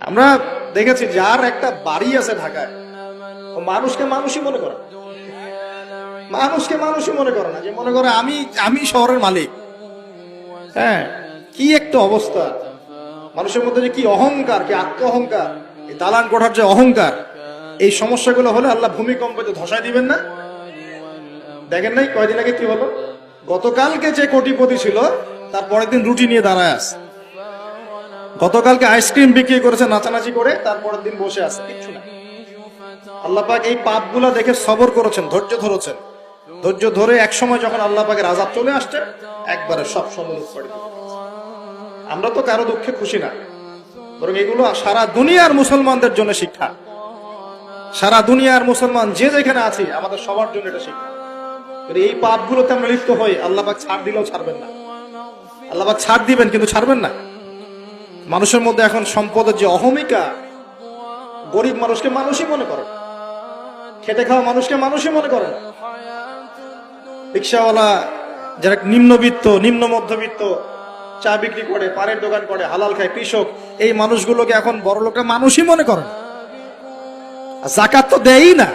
আমরা দেখেছি যার একটা বাড়ি আছে ঢাকায়, ও মানুষকে মানুষই মনে করে, মানুষকে মানুষই মনে করে না, যে মনে করে আমি আমি শহরের মালিক। হ্যাঁ, কি একটা অবস্থা মানুষের মধ্যে, যে কি অহংকার, কি আত্ম অহংকার, এই দালান কোঠার যে অহংকার, এই সমস্যাগুলো হলে আল্লাহ ভূমিকম্পে ধসায় দিবেন না? দেখেন নাই কয়দিন আগে কি হলো? গতকালকে যে কোটিপতি ছিল তার পরের দিন রুটি নিয়ে দাঁড়ায় আছে, গতকালকে আইসক্রিম বিক্রি করেছে নাচানাচি করে, তারপরের দিন বসে আছে, কিচ্ছু না। আল্লাহ পাক এই পাপগুলা দেখে সবর করেছেন, ধৈর্য ধরেছেন। ধৈর্য ধরে এক সময় যখন আল্লাহ পাকের আযাব চলে আসছে, একবারে সব সমুদ্র করে দিলেন। আমরা তো কারো দুঃখে খুশি না, বরং এগুলো সারা দুনিয়ার মুসলমানদের জন্য শিক্ষা। সারা দুনিয়ার মুসলমান যে যেখানে আছি, আমাদের সবার জন্য এটা শিক্ষা। এই পাপগুলোতে আমরা লিপ্ত হই, আল্লাহ পাক ছাড় দিলেও ছাড়বেন না। আল্লাহ পাক ছাড় দিবেন কিন্তু ছাড়বেন না। মানুষের মধ্যে এখন সম্পদের যে অহমিকা, গরিব মানুষকে মানুষই মনে করে, খেটে খাওয়া মানুষকে মানুষই মনে করে না। রিক্সাওয়ালা, যারা নিম্নবিত্ত, নিম্ন মধ্যবিত্ত, চা বিক্রি করে, পানের দোকান করে, হালাল খায়, কৃষক, এই মানুষগুলোকে এখন বড় লোকরা মানুষই মনে করে না। যাকাত তো দেয়ই না,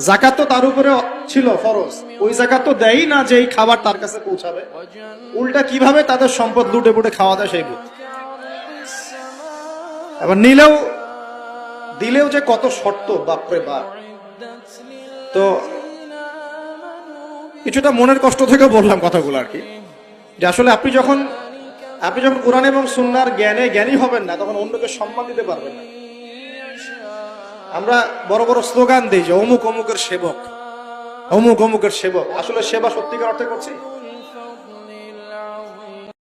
যাকাত তো তার উপরে ছিল ফরজ, ওই যাকাত তো দেয়ই না যে এই খাবার তার কাছে পৌঁছাবে। উল্টা কিভাবে তাদের সম্পদ লুটে পুটে খাওয়া যায় সেই বুঝ। এবার নিলেও দিলেও যে কত শর্ত, বাপরে বাপ। তো কিছুটা মনের কষ্ট থেকে বললাম কথাগুলো আর কি, যে আসলে আপনি যখন কোরআন এবং সুন্নাহর জ্ঞানে জ্ঞানী হবেন না, তখন অন্যকে সম্মান দিতে পারবেন না। আমরা বড় বড় স্লোগান দিই যে অমুক অমুকের সেবক, অমুক অমুকের সেবক। আসলে সেবা সত্যিকার অর্থে করছি?